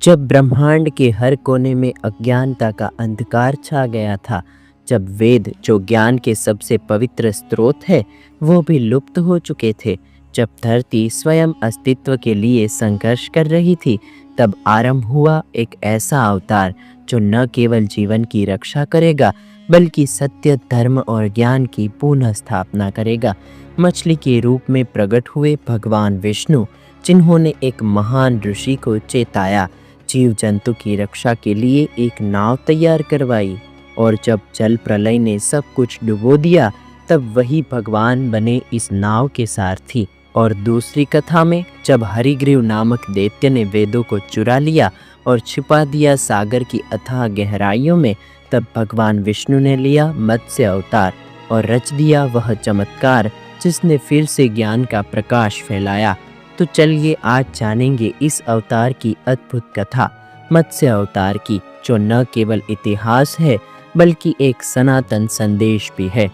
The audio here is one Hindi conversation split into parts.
जब ब्रह्मांड के हर कोने में अज्ञानता का अंधकार छा गया था, जब वेद जो ज्ञान के सबसे पवित्र स्रोत है वो भी लुप्त हो चुके थे, जब धरती स्वयं अस्तित्व के लिए संघर्ष कर रही थी, तब आरंभ हुआ एक ऐसा अवतार जो न केवल जीवन की रक्षा करेगा बल्कि सत्य, धर्म और ज्ञान की पुनः स्थापना करेगा। मछली के रूप में प्रकट हुए भगवान विष्णु, जिन्होंने एक महान ऋषि को चेताया, जीव जंतु की रक्षा के लिए एक नाव तैयार करवाई, और जब जल प्रलय ने सब कुछ डुबो दिया तब वही भगवान बने इस नाव के सारथी। और दूसरी कथा में जब हरिग्रीव नामक दैत्य ने वेदों को चुरा लिया और छिपा दिया सागर की अथाह गहराइयों में, तब भगवान विष्णु ने लिया मत्स्य अवतार और रच दिया वह चमत्कार जिसने फिर से ज्ञान का प्रकाश फैलाया। तो चलिए आज जानेंगे इस अवतार की अद्भुत कथा, मत्स्य अवतार की, जो न केवल इतिहास है बल्कि एक सनातन संदेश भी है।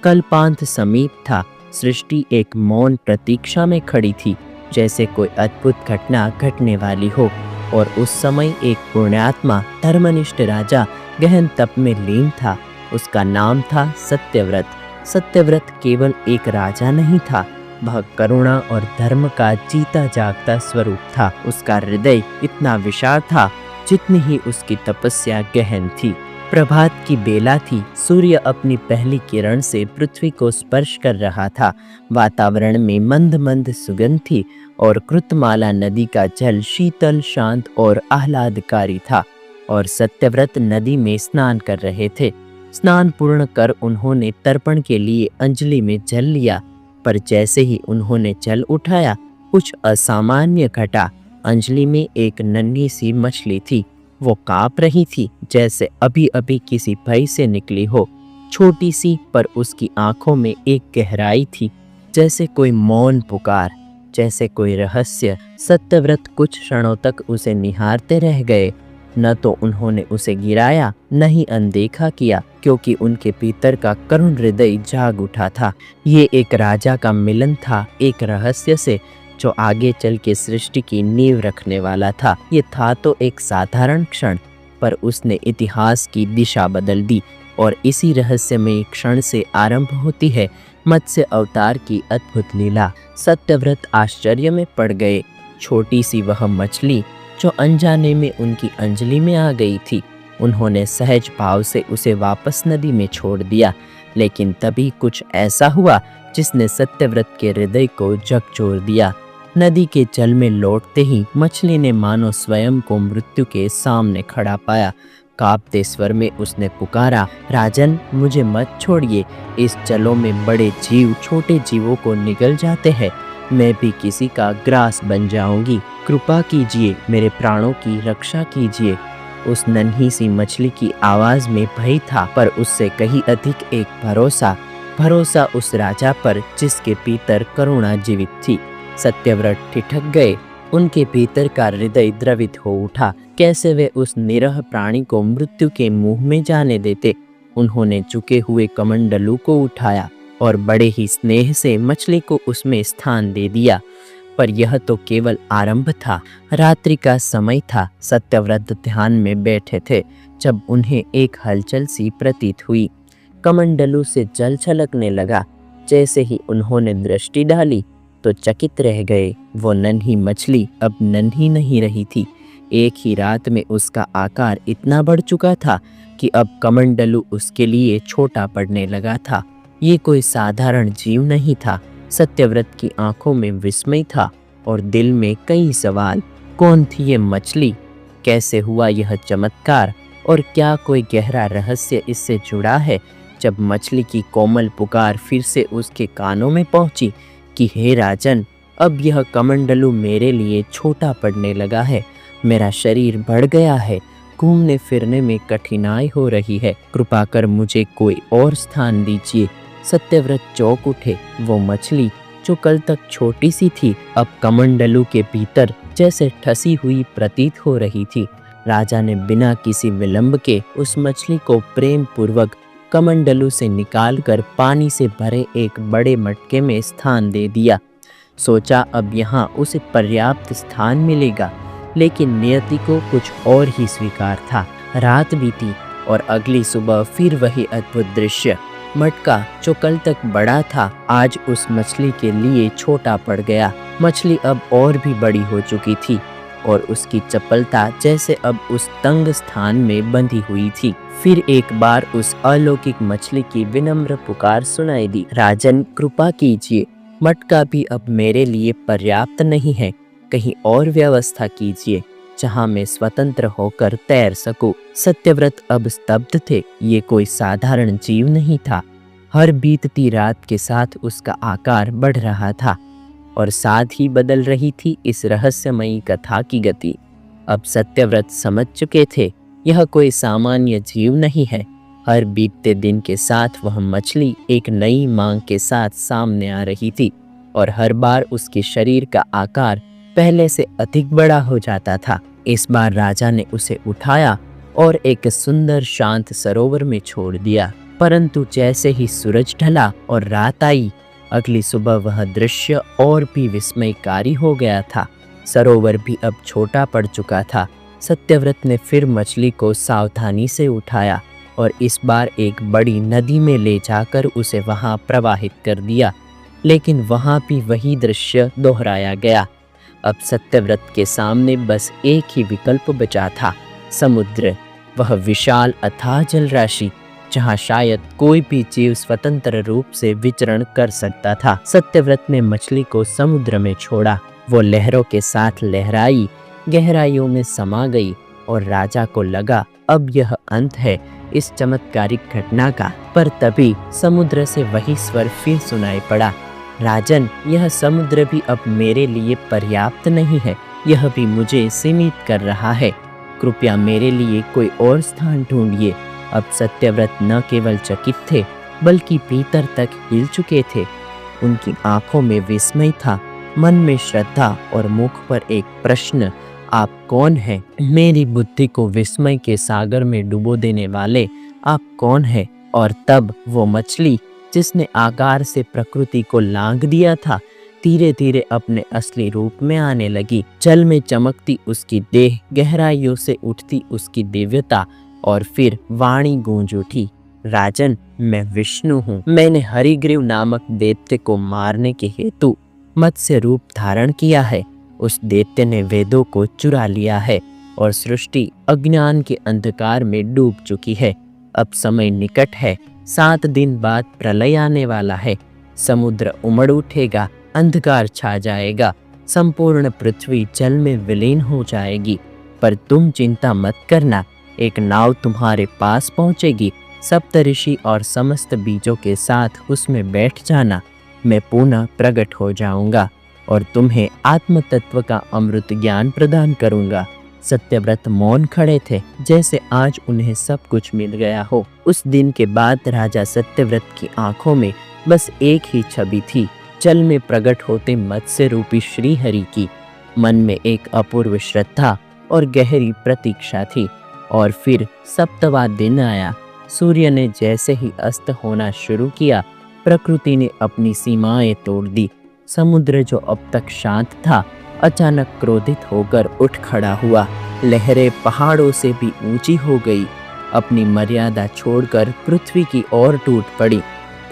कल्पांत समीप था, सृष्टि एक मौन प्रतीक्षा में खड़ी थी, जैसे कोई अद्भुत घटना घटने वाली हो। और उस समय एक पुण्यात्मा धर्मनिष्ठ राजा गहन तप में लीन था। उसका नाम था सत्यव्रत। सत्यव्रत केवल एक राजा नहीं था, वह करुणा और धर्म का जीता जागता स्वरूप था। उसका हृदय इतना विशाल था जितनी ही उसकी तपस्या गहन थी। प्रभात की बेला थी, सूर्य अपनी पहली किरण से पृथ्वी को स्पर्श कर रहा था। वातावरण में मंद मंद सुगंध थी और कृतमाला नदी का जल शीतल, शांत और आह्लादकारी था। और सत्यव्रत नदी में स्नान कर रहे थे। स्नान पूर्ण कर उन्होंने तर्पण के लिए अंजलि में जल लिया, पर जैसे ही उन्होंने जल उठाया कुछ असामान्य घटा। अंजलि में एक नन्ही सी मछली थी। वो कांप रही थी जैसे अभी अभी किसी भय से निकली हो। छोटी सी, पर उसकी आंखों में एक गहराई थी, जैसे कोई मौन पुकार, जैसे कोई रहस्य। सत्यव्रत कुछ क्षणों तक उसे निहारते रह गए। न तो उन्होंने उसे गिराया, न ही अनदेखा किया, क्योंकि उनके भीतर का करुण हृदय जाग उठा था। ये एक राजा का मिलन था, एक रहस्य से जो आगे चल के सृष्टि की नींव रखने वाला था। ये था तो एक साधारण क्षण, पर उसने इतिहास की दिशा बदल दी। और इसी रहस्यमय क्षण से आरंभ होती है मत्स्य अवतार की अद्भुत लीला। सत्यव्रत आश्चर्य में पड़ गए। छोटी सी वह मछली जो अनजाने में उनकी अंजलि में आ गई थी, उन्होंने सहज भाव से उसे वापस नदी में छोड़ दिया। लेकिन तभी कुछ ऐसा हुआ जिसने सत्यव्रत के हृदय को झकझोर दिया। नदी के जल में लौटते ही मछली ने मानो स्वयं को मृत्यु के सामने खड़ा पाया। कांपते स्वर में उसने पुकारा, राजन, मुझे मत छोड़िए। इस जलों में बड़े जीव छोटे जीवों को निगल जाते हैं। मैं भी किसी का ग्रास बन जाऊंगी। कृपा कीजिए, मेरे प्राणों की रक्षा कीजिए। उस नन्ही सी मछली की आवाज में भय था, पर उससे कहीं अधिक एक भरोसा उस राजा पर जिसके भीतर करुणा जीवित थी। सत्यव्रत ठिठक गए। उनके भीतर का हृदय द्रवित हो उठा। कैसे वे उस निरह प्राणी को मृत्यु के मुंह में जाने देते। उन्होंने झुके हुए कमंडलू को उठाया और बड़े ही स्नेह से मछली को उसमें स्थान दे दिया। पर यह तो केवल आरंभ था। रात्रि का समय था। सत्यव्रत ध्यान में बैठे थे जब उन्हें एक हलचल सी प्रतीत हुई। कमंडलू से जल छलकने लगा। जैसे ही उन्होंने दृष्टि डाली तो चकित रह गए। वो नन्ही मछली अब नन्ही नहीं रही थी। एक ही रात में उसका आकार इतना बढ़ चुका था कि अब कमंडलू उसके लिए छोटा पड़ने लगा था। ये कोई साधारण जीव नहीं था। सत्यव्रत की आंखों में विस्मय था और दिल में कई सवाल। कौन थी ये मछली? कैसे हुआ यह चमत्कार? और क्या कोई गहरा रहस्य इससे जुड़ा है? जब मछली की कोमल पुकार फिर से उसके कानों में पहुंची कि हे राजन, अब यह कमंडलू मेरे लिए छोटा पड़ने लगा है। मेरा शरीर बढ़ गया है। घूमने फिरने में कठिनाई हो रही है। कृपा कर मुझे कोई और स्थान दीजिए। सत्यव्रत चौंक उठे। वो मछली जो कल तक छोटी सी थी, अब कमंडलू के भीतर जैसे ठसी हुई प्रतीत हो रही थी। राजा ने बिना किसी विलंब के उस मछली को प्रेम पूर्वक कमंडलू से निकालकर पानी से भरे एक बड़े मटके में स्थान दे दिया। सोचा अब यहाँ उसे पर्याप्त स्थान मिलेगा। लेकिन नियति को कुछ और ही स्वीकार था। रात बीती और अगली सुबह फिर वही अद्भुत दृश्य। मटका जो कल तक बड़ा था आज उस मछली के लिए छोटा पड़ गया। मछली अब और भी बड़ी हो चुकी थी और उसकी चपलता जैसे अब उस तंग स्थान में बंधी हुई थी। फिर एक बार उस अलौकिक मछली की विनम्र पुकार सुनाई दी, राजन कृपा कीजिए, मटका भी अब मेरे लिए पर्याप्त नहीं है, कहीं और व्यवस्था कीजिए जहां मैं स्वतंत्र होकर तैर सकूं। सत्यव्रत अब स्तब्ध थे। ये कोई साधारण जीव नहीं था। हर बीतती रात के साथ उसका आकार बढ़ रहा था और साथ ही बदल रही थी इस रहस्यमयी कथा की गति। अब सत्यव्रत समझ चुके थे यह कोई सामान्य जीव नहीं है। हर बीतते दिन के साथ वह मछली एक नई मांग के साथ सामने आ रही थी और हर बार उसके शरीर का आकार पहले से अधिक बड़ा हो जाता था। इस बार राजा ने उसे उठाया और एक सुंदर शांत सरोवर में छोड़ दिया। परंतु जैसे ही सूरज ढला और रात आई, अगली सुबह वह दृश्य और भी विस्मयकारी हो गया था। सरोवर भी अब छोटा पड़ चुका था। सत्यव्रत ने फिर मछली को सावधानी से उठाया और इस बार एक बड़ी नदी में ले जाकर उसे वहां प्रवाहित कर दिया। लेकिन वहां भी वही दृश्य दोहराया गया। अब सत्यव्रत के सामने बस एक ही विकल्प बचा था, समुद्र। वह विशाल अथाह जल राशि जहां शायद कोई भी जीव स्वतंत्र रूप से विचरण कर सकता था। सत्यव्रत ने मछली को समुद्र में छोड़ा। वो लहरों के साथ लहराई, गहराइयों में समा गई और राजा को लगा अब यह अंत है इस चमत्कारिक घटना का। पर तभी समुद्र से वही स्वर फिर सुनाई पड़ा, राजन, यह समुद्र भी अब मेरे लिए पर्याप्त नहीं है, यह भी मुझे सीमित कर रहा है। कृपया मेरे लिए कोई और स्थान ढूंढिए। अब सत्यव्रत न केवल चकित थे बल्कि भीतर तक हिल चुके थे। उनकी आंखों में विस्मय था, मन में श्रद्धा और मुख पर एक प्रश्न, आप कौन हैं? मेरी बुद्धि को विस्मय के सागर में डुबो देने वाले आप कौन हैं? और तब वो मछली जिसने आकार से प्रकृति को लांघ दिया था, धीरे धीरे अपने असली रूप में आने लगी। जल में चमकती उसकी देह, गहराइयों से उठती उसकी दिव्यता और फिर वाणी गूंज उठी, राजन, मैं विष्णु हूँ। मैंने हरिग्रीव नामक दैत्य को मारने के हेतु मत्स्य रूप धारण किया है। उस दैत्य ने वेदों को चुरा लिया है और सृष्टि अज्ञान के अंधकार में डूब चुकी है। अब समय निकट है, 7 दिन बाद प्रलय आने वाला है। समुद्र उमड़ उठेगा, अंधकार छा जाएगा, संपूर्ण पृथ्वी जल में विलीन हो जाएगी। पर तुम चिंता मत करना, एक नाव तुम्हारे पास पहुंचेगी। सप्तऋषि और समस्त बीजों के साथ उसमें बैठ जाना। मैं पुनः प्रकट हो जाऊंगा और तुम्हें आत्म तत्व का अमृत ज्ञान प्रदान करूंगा। सत्यव्रत मौन खड़े थे, जैसे आज उन्हें सब कुछ मिल गया हो। उस दिन के बाद राजा सत्यव्रत की आंखों में बस एक ही छवि थी, जल में प्रकट होते मत्स्य रूपी श्रीहरि की। मन में एक अपूर्व श्रद्धा और गहरी प्रतीक्षा थी। और फिर सप्तवां दिन आया। सूर्य ने जैसे ही अस्त होना शुरू किया, प्रकृति ने अपनी सीमाएं तोड़ दी। समुद्र जो अब तक शांत था, अचानक क्रोधित होकर उठ खड़ा हुआ। लहरें पहाड़ों से भी ऊंची हो गई, अपनी मर्यादा छोड़कर पृथ्वी की ओर टूट पड़ी।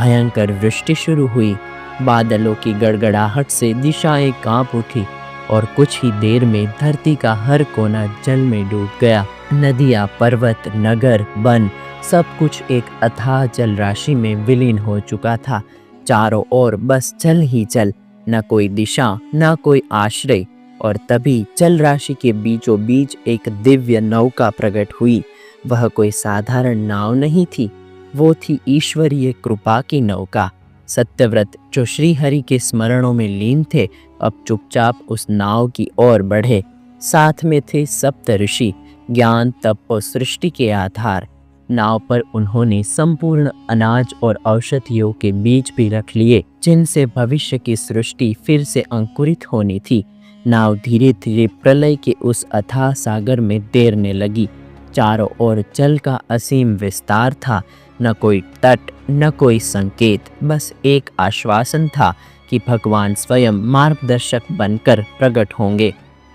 भयंकर वृष्टि शुरू हुई। बादलों की गड़गड़ाहट से दिशाएं कांप उठी और कुछ ही देर में धरती का हर कोना जल में डूब गया। नदियाँ, पर्वत, नगर, वन, सब कुछ एक अथाह जल राशि में विलीन हो चुका था। चारों ओर बस जल ही जल, न कोई दिशा, न कोई आश्रय। और तभी जल राशि के बीचों बीच एक दिव्य नौका प्रकट हुई। वह कोई साधारण नाव नहीं थी, वो थी ईश्वरीय कृपा की नौका। सत्यव्रत जो श्रीहरि के स्मरणों में लीन थे, अब चुपचाप उस नाव की ओर बढ़े। साथ में थे सप्त ऋषि, ज्ञान, तप और सृष्टि के आधार। नाव पर उन्होंने संपूर्ण अनाज और औषधियों के बीज भी रख लिए, जिनसे भविष्य की सृष्टि फिर से अंकुरित होनी थी। नाव धीरे धीरे प्रलय के उस अथाह सागर में तैरने लगी। चारों ओर जल का असीम विस्तार था, न कोई तट, न कोई संकेत, बस एक आश्वासन था कि भगवान स्वयं मार्गदर्शक बनकर प्रकट होंगे।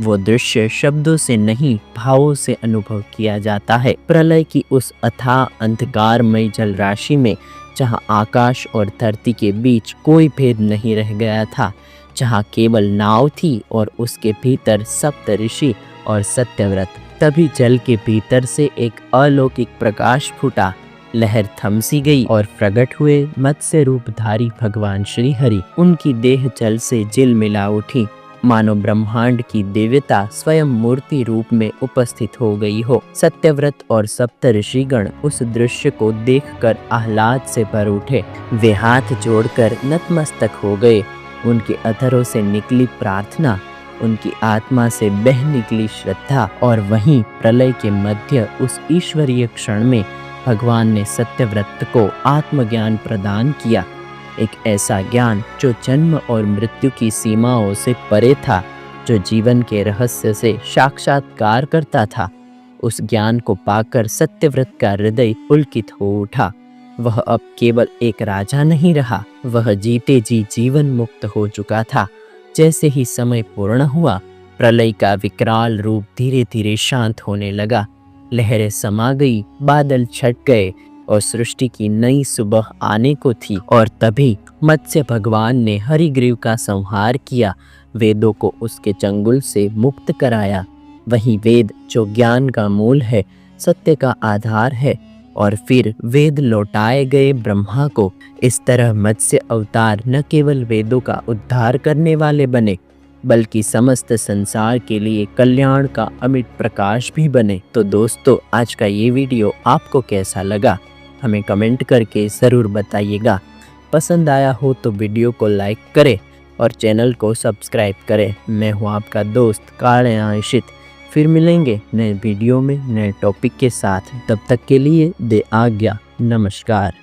वो दृश्य शब्दों से नहीं भावों से अनुभव किया जाता है। प्रलय की उस अथाह अंधकारमय जल राशि में जहाँ आकाश और धरती के बीच कोई भेद नहीं रह गया था, जहाँ केवल नाव थी और उसके भीतर सप्त ऋषि और सत्यव्रत, तभी जल के भीतर से एक अलौकिक प्रकाश फूटा। लहर थमसी गई और प्रकट हुए मत्स्य रूपधारी भगवान श्री हरि। उनकी देह जल से जिल मिला उठी, मानो ब्रह्मांड की दिव्यता स्वयं मूर्ति रूप में उपस्थित हो गई हो। सत्यव्रत और सप्त ऋषिगण उस दृश्य को देखकर आह्लाद से भर उठे। वे हाथ जोड़कर नतमस्तक हो गए। उनके अधरों से निकली प्रार्थना, उनकी आत्मा से बह निकली श्रद्धा, और वहीं प्रलय के मध्य उस ईश्वरीय क्षण में भगवान ने सत्यव्रत को आत्मज्ञान प्रदान किया। एक ऐसा ज्ञान जो जन्म और मृत्यु की सीमाओं से परे था, जो जीवन के रहस्य से साक्षात्कार करता था। उस ज्ञान को पाकर सत्यव्रत का हृदय पुलकित हो उठा। वह अब केवल एक राजा नहीं रहा, वह जीते जी जीवन मुक्त हो चुका था। जैसे ही समय पूर्ण हुआ, प्रलय का विकराल रूप धीरे धीरे शांत होने लगा। लहरें समा गई, बादल छट गए और सृष्टि की नई सुबह आने को थी। और तभी मत्स्य भगवान ने हरिग्रीव का संहार किया, वेदों को उसके चंगुल से मुक्त कराया। वही वेद जो ज्ञान का मूल है, सत्य का आधार है। और फिर वेद लौटाए गए ब्रह्मा को। इस तरह मत्स्य अवतार न केवल वेदों का उद्धार करने वाले बने, बल्कि समस्त संसार के लिए कल्याण का अमिट प्रकाश भी बने। तो दोस्तों, आज का ये वीडियो आपको कैसा लगा, हमें कमेंट करके ज़रूर बताइएगा। पसंद आया हो तो वीडियो को लाइक करें और चैनल को सब्सक्राइब करें। मैं हूँ आपका दोस्त काळ्या इशित। फिर मिलेंगे नए वीडियो में नए टॉपिक के साथ। तब तक के लिए दे आज्ञा। नमस्कार।